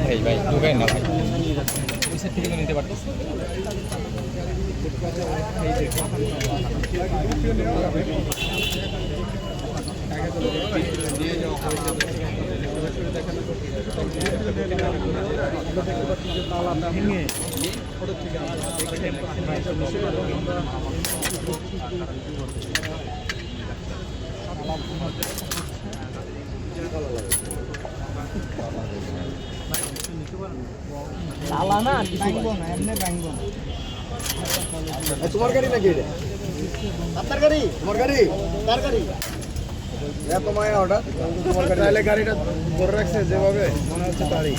ভাই ভাই ঢুকাই না ভাই, ওই সাইড থেকে নিতে পারতেছি। তোমার গাড়ি নাকি এটা? আপনার গাড়ি? তোমার গাড়ি? কার গাড়ি? এত মায়া ওটা তোমার গাড়ি? তাহলে গাড়িটা ধরে রাখছে যেভাবে মনে হচ্ছে তারই।